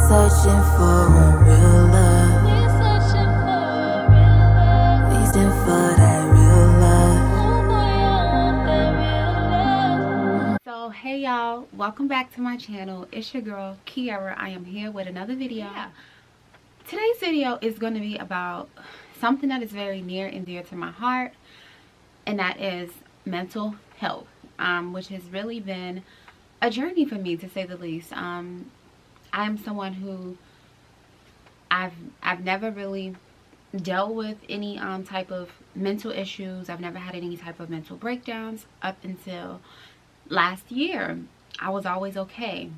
searching for a real love. We're searching for a real love. Waiting for that real love. Oh boy, I want that real love. So hey y'all, welcome back to my channel. It's your girl Kierra. I am here with another video. Today's video is going to be about something that is very near and dear to my heart, and that is mental health, which has really been a journey for me, to say the least. I'm someone who I've never really dealt with any type of mental issues. I've never had any type of mental breakdowns up until last year. I was always okay.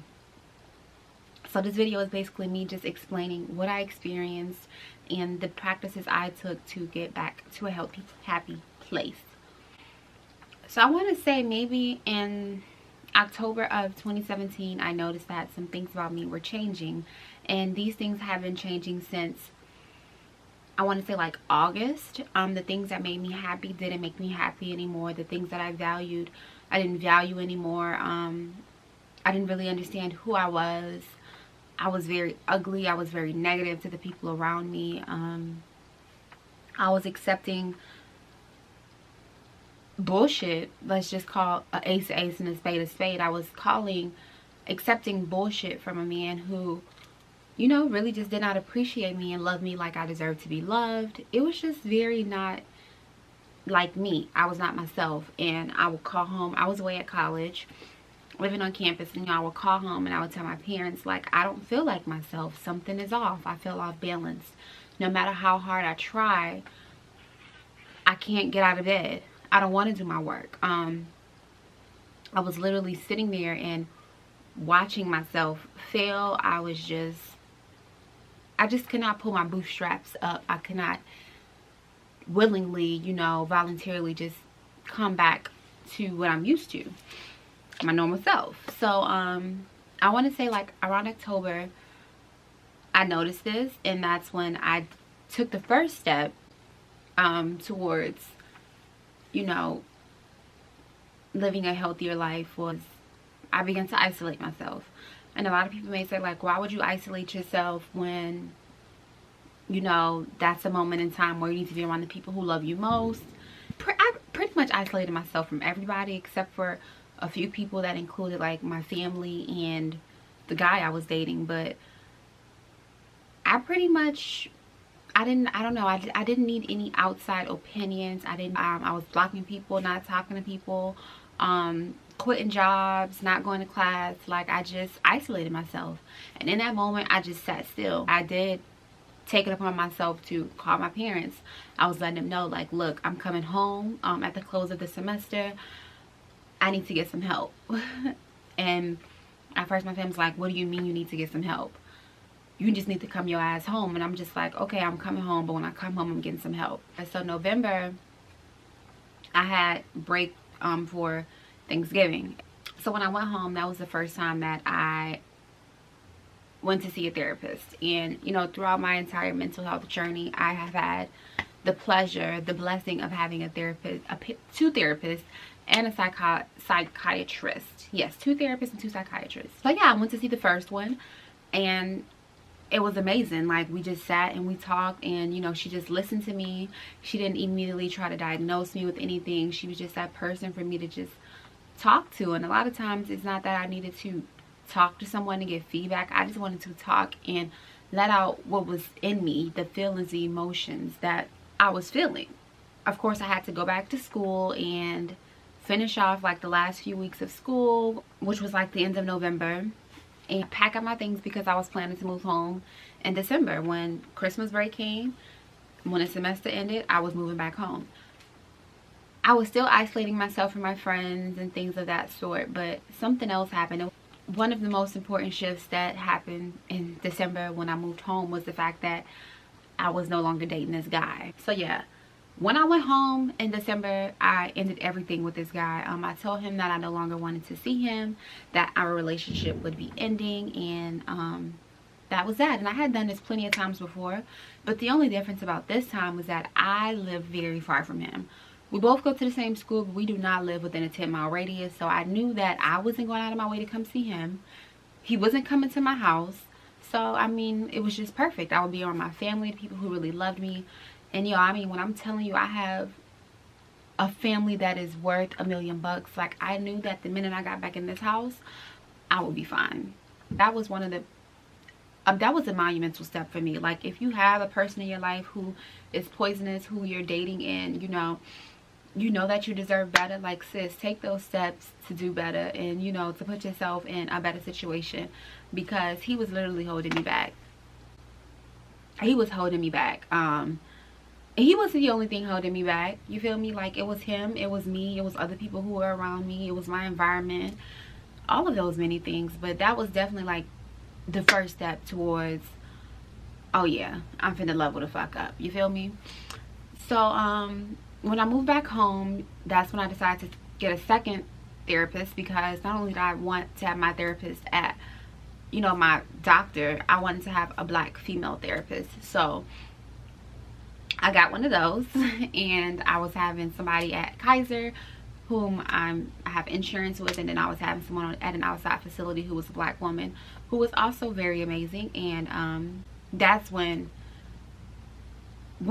So this video is basically me just explaining what I experienced and the practices I took to get back to a healthy, happy place. So I want to say maybe in October of 2017, I noticed that some things about me were changing, and these things have been changing since, I want to say, like August. The things that made me happy didn't make me happy anymore. The things that I valued, I didn't value anymore. I didn't really understand who I was. I was very ugly. I was very negative to the people around me. I was accepting bullshit. Let's just call an ace a ace and a spade. I was accepting bullshit from a man who, you know, really just did not appreciate me and love me like I deserved to be loved. It was just very not like me. I was not myself. And I would call home. I was away at college, living on campus, and I would call home and I would tell my parents, like, I don't feel like myself. Something is off. I feel off balance. No matter how hard I try, I can't get out of bed. I don't want to do my work. I was literally sitting there and watching myself fail. I just could not pull my bootstraps up. I could not willingly, you know, voluntarily just come back to what I'm used to, my normal self. So I want to say, like, around October, I noticed this, and that's when I took the first step towards, you know, living a healthier life. Was I began to isolate myself. And a lot of people may say, like, why would you isolate yourself when, you know, that's a moment in time where you need to be around the people who love you most? I pretty much isolated myself from everybody except for a few people that included, like, my family and the guy I was dating. But I pretty much, I don't know, I didn't need any outside opinions. I was blocking people, not talking to people, quitting jobs, not going to class. Like, I just isolated myself. And in that moment, I just sat still. I did take it upon myself to call my parents. I was letting them know, like, look, I'm coming home at the close of the semester. I need to get some help. And at first my family's like, what do you mean you need to get some help? You just need to come your ass home. And I'm just like, okay, I'm coming home, but when I come home, I'm getting some help. And so November, I had break for Thanksgiving. So when I went home, that was the first time that I went to see a therapist. And, you know, throughout my entire mental health journey, I have had the pleasure, the blessing of having a therapist, two therapists, and a psychiatrist. Yes, two therapists and two psychiatrists. So yeah, I went to see the first one, and it was amazing. Like, we just sat and we talked, and, you know, she just listened to me. She didn't immediately try to diagnose me with anything. She was just that person for me to just talk to. And a lot of times it's not that I needed to talk to someone to get feedback. I just wanted to talk and let out what was in me, the feelings, the emotions that I was feeling. Of course, I had to go back to school and finish off, like, the last few weeks of school, which was like the end of November, and pack up my things because I was planning to move home in December. When Christmas break came, when the semester ended, I was moving back home. I was still isolating myself from my friends and things of that sort, but something else happened. One of the most important shifts that happened in December when I moved home was the fact that I was no longer dating this guy. So yeah, when I went home in December, I ended everything with this guy. I told him that I no longer wanted to see him, that our relationship would be ending, and that was that. And I had done this plenty of times before, but the only difference about this time was that I lived very far from him. We both go to the same school, but we do not live within a 10-mile radius, so I knew that I wasn't going out of my way to come see him. He wasn't coming to my house, So I mean, it was just perfect. I would be around my family, people who really loved me. And yo, I mean, when I'm telling you I have a family that is worth $1,000,000, like, I knew that the minute I got back in this house, I would be fine. That was one of the that was a monumental step for me. Like, if you have a person in your life who is poisonous, who you're dating, and you know that you deserve better, like, sis, take those steps to do better, and to put yourself in a better situation, because he was literally holding me back. He was holding me back. He wasn't the only thing holding me back, you feel me? Like, it was him, it was me, it was other people who were around me, it was my environment, all of those many things. But that was definitely like the first step towards, oh yeah, I'm finna level the fuck up, you feel me? So when I moved back home, that's when I decided to get a second therapist, because not only did I want to have my therapist at my doctor, I wanted to have a black female therapist. So I got one of those, and I was having somebody at Kaiser whom I have insurance with, and then I was having someone at an outside facility who was a black woman who was also very amazing. And that's when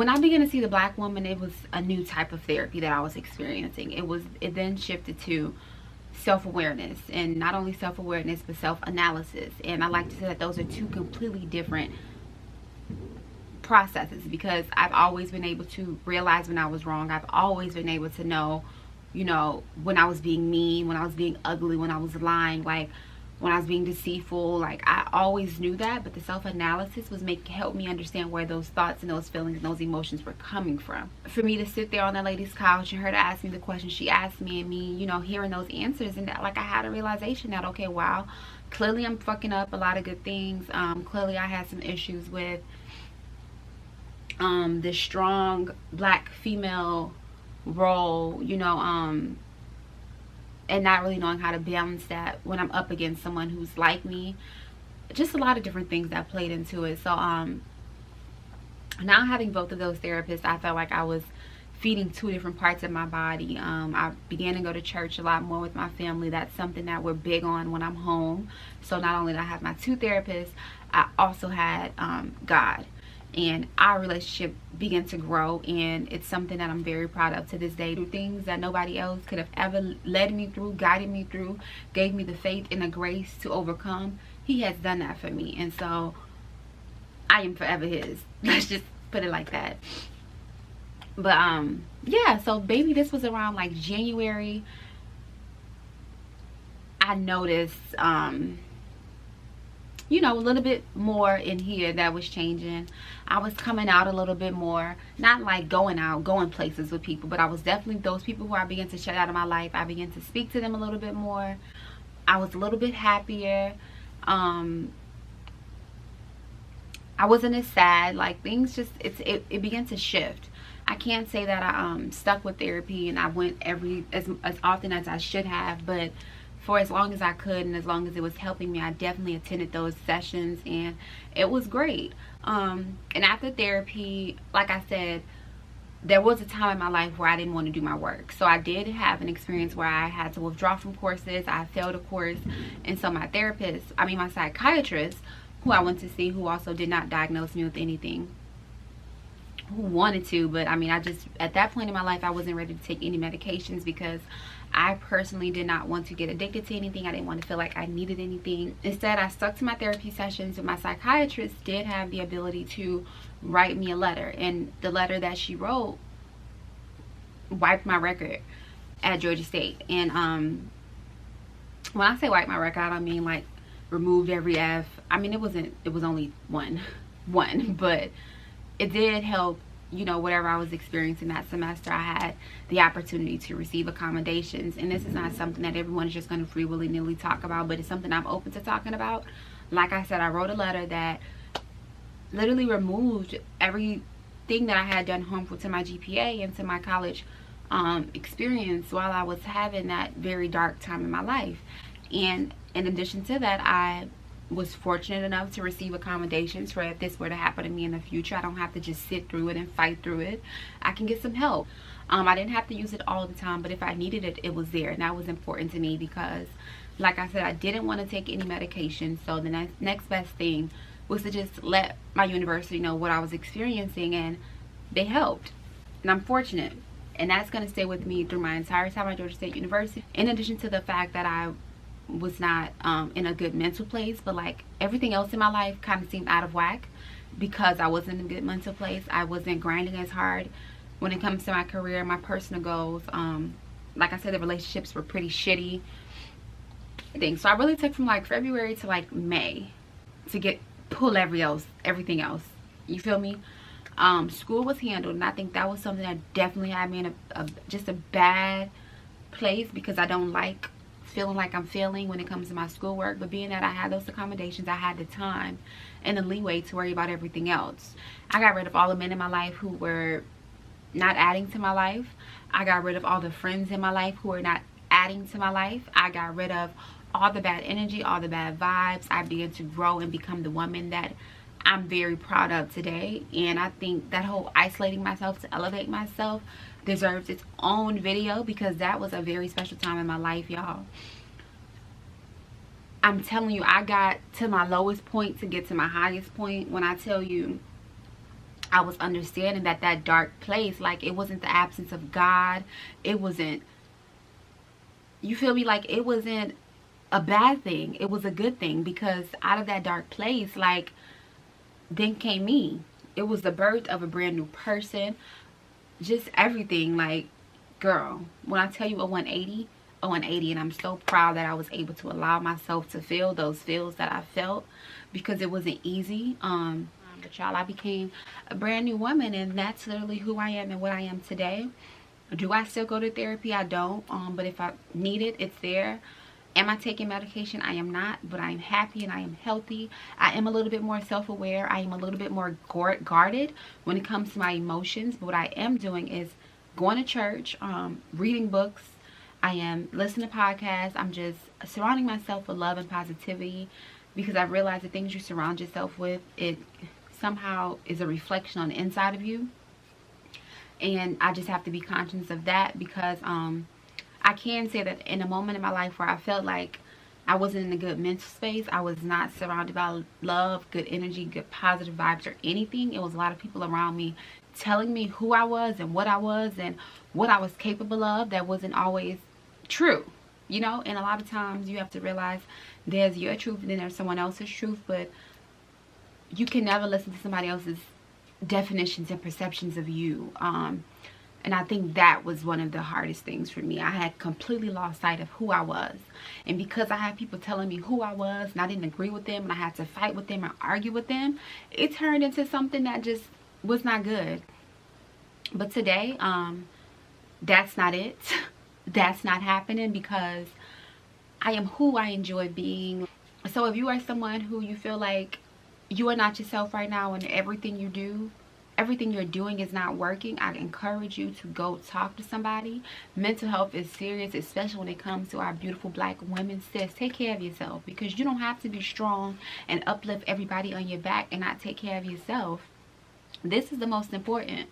I began to see the black woman, it was a new type of therapy that I was experiencing. It then shifted to self-awareness, and not only self-awareness but self-analysis. And I like to say that those are two completely different processes, because I've always been able to realize when I was wrong. I've always been able to know when I was being mean, when I was being ugly, when I was lying, like when I was being deceitful. Like, I always knew that, but the self-analysis was help me understand where those thoughts and those feelings and those emotions were coming from. For me to sit there on that lady's couch and her to ask me the question she asked me, and me hearing those answers, and that, like, I had a realization that, okay, wow, clearly I'm fucking up a lot of good things. Clearly I had some issues with this strong black female role, and not really knowing how to balance that when I'm up against someone who's like me. Just a lot of different things that played into it. So now having both of those therapists, I felt like I was feeding two different parts of my body. I began to go to church a lot more with my family. That's something that we're big on when I'm home. So not only did I have my two therapists, I also had God. And our relationship began to grow, and it's something that I'm very proud of to this day. Through things that nobody else could have ever led me through, guided me through, gave me the faith and the grace to overcome, he has done that for me. And so I am forever his. Let's just put it like that. But yeah, so baby, this was around like January. I noticed a little bit more in here that was changing. I was coming out a little bit more, not like going places with people, but I was definitely those people who I began to shut out of my life. I began to speak to them a little bit more. I was a little bit happier. I wasn't as sad. Like, things just it began to shift. I can't say that I stuck with therapy and I went as often as I should have, but for as long as I could, and as long as it was helping me, I definitely attended those sessions, and it was great. And after therapy, like I said, there was a time in my life where I didn't want to do my work. So I did have an experience where I had to withdraw from courses. I failed a course, and so my psychiatrist, who I went to see, who also did not diagnose me with anything, who wanted to, but I mean, at that point in my life, I wasn't ready to take any medications, because I personally did not want to get addicted to anything. I didn't want to feel like I needed anything. Instead, I stuck to my therapy sessions, and my psychiatrist did have the ability to write me a letter, and the letter that she wrote wiped my record at Georgia State. And when I say wiped my record, I don't mean like removed every F. I mean, it was only one, but it did help. Whatever I was experiencing that semester, I had the opportunity to receive accommodations. And this is not something that everyone is just going to free willy-nilly talk about, but it's something I'm open to talking about. Like I said, I wrote a letter that literally removed everything that I had done harmful to my GPA and to my college experience while I was having that very dark time in my life. And in addition to that, I was fortunate enough to receive accommodations for if this were to happen to me in the future. I don't have to just sit through it and fight through it. I can get some help. I didn't have to use it all the time, but if I needed it, it was there. And that was important to me, because like I said, I didn't want to take any medication. So the next best thing was to just let my university know what I was experiencing, and they helped. And I'm fortunate. And that's going to stay with me through my entire time at Georgia State University. In addition to the fact that I was not in a good mental place, but like everything else in my life kind of seemed out of whack because I wasn't in a good mental place. I wasn't grinding as hard when it comes to my career, my personal goals. Like I said, the relationships were pretty shitty things. So I really took from like February to like May to pull everything else. You feel me? School was handled, and I think that was something that definitely had me in just a bad place, because I don't like feeling like I'm failing when it comes to my schoolwork. But being that I had those accommodations, I had the time and the leeway to worry about everything else. I got rid of all the men in my life who were not adding to my life. I got rid of all the friends in my life who were not adding to my life. I got rid of all the bad energy, all the bad vibes. I began to grow and become the woman that I'm very proud of today. And I think that whole isolating myself to elevate myself deserves its own video, because that was a very special time in my life, y'all. I'm telling you, I got to my lowest point to get to my highest point. When I tell you, I was understanding that that dark place, like, it wasn't the absence of God. It wasn't, you feel me? Like, it wasn't a bad thing. It was a good thing, because out of that dark place, like, then came me. It was the birth of a brand new person. Just everything. Like, girl, when I tell you a 180, a 180. And I'm so proud that I was able to allow myself to feel those feels that I felt, because it wasn't easy. But y'all, I became a brand new woman, and that's literally who I am and what I am today. Do I still go to therapy? I don't. But if I need it, it's there. Am I taking medication? I am not, but I am happy and I am healthy. I am a little bit more self-aware. I am a little bit more guarded when it comes to my emotions. But what I am doing is going to church, reading books. I am listening to podcasts. I'm just surrounding myself with love and positivity, because I realize the things you surround yourself with, it somehow is a reflection on the inside of you. And I just have to be conscious of that, because I can say that in a moment in my life where I felt like I wasn't in a good mental space, I was not surrounded by love, good energy, good positive vibes, or anything. It was a lot of people around me telling me who I was and what I was capable of that wasn't always true, you know. And a lot of times you have to realize there's your truth and then there's someone else's truth, but you can never listen to somebody else's definitions and perceptions of you. And I think that was one of the hardest things for me. I had completely lost sight of who I was. And because I had people telling me who I was and I didn't agree with them and I had to fight with them and argue with them, it turned into something that just was not good. But today, that's not it. That's not happening, because I am who I enjoy being. So if you are someone who you feel like you are not yourself right now, and everything you're doing is not working, I encourage you to go talk to somebody. Mental health is serious, especially when it comes to our beautiful black women. Sis, take care of yourself, because you don't have to be strong and uplift everybody on your back and not take care of yourself. This is the most important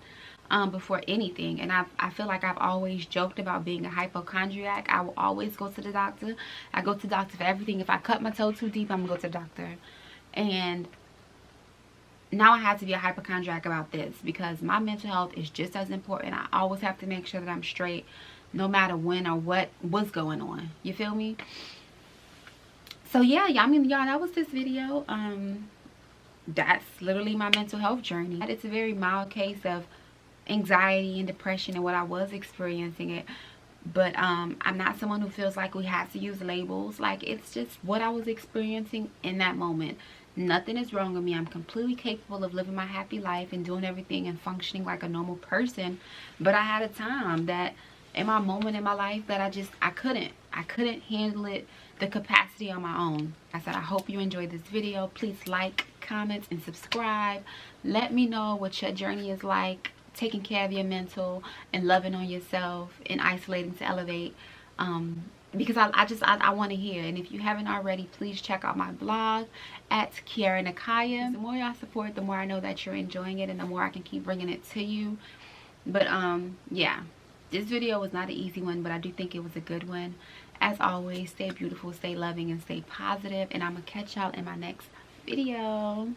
before anything. And I feel like I've always joked about being a hypochondriac. I will always go to the doctor. I go to the doctor for everything. If I cut my toe too deep, I'm gonna go to the doctor. And now I have to be a hypochondriac about this, because my mental health is just as important. I always have to make sure that I'm straight, no matter when or what's going on. You feel me? So yeah, I mean, y'all, that was this video. That's literally my mental health journey. It's a very mild case of anxiety and depression and what I was experiencing it. But I'm not someone who feels like we have to use labels. Like, it's just what I was experiencing in that moment. Nothing is wrong with me. I'm completely capable of living my happy life and doing everything and functioning like a normal person. But I had a time that in my moment in my life that I couldn't handle it, the capacity on my own. I said, I hope you enjoyed this video. Please like, comment, and subscribe. Let me know what your journey is like, taking care of your mental and loving on yourself and isolating to elevate. Because I want to hear. And if you haven't already, please check out my blog at Kierra Nakaya. The more y'all support, the more I know that you're enjoying it, and the more I can keep bringing it to you. But yeah, this video was not an easy one, but I do think it was a good one. As always, stay beautiful, stay loving, and stay positive. And I'm gonna catch y'all in my next video.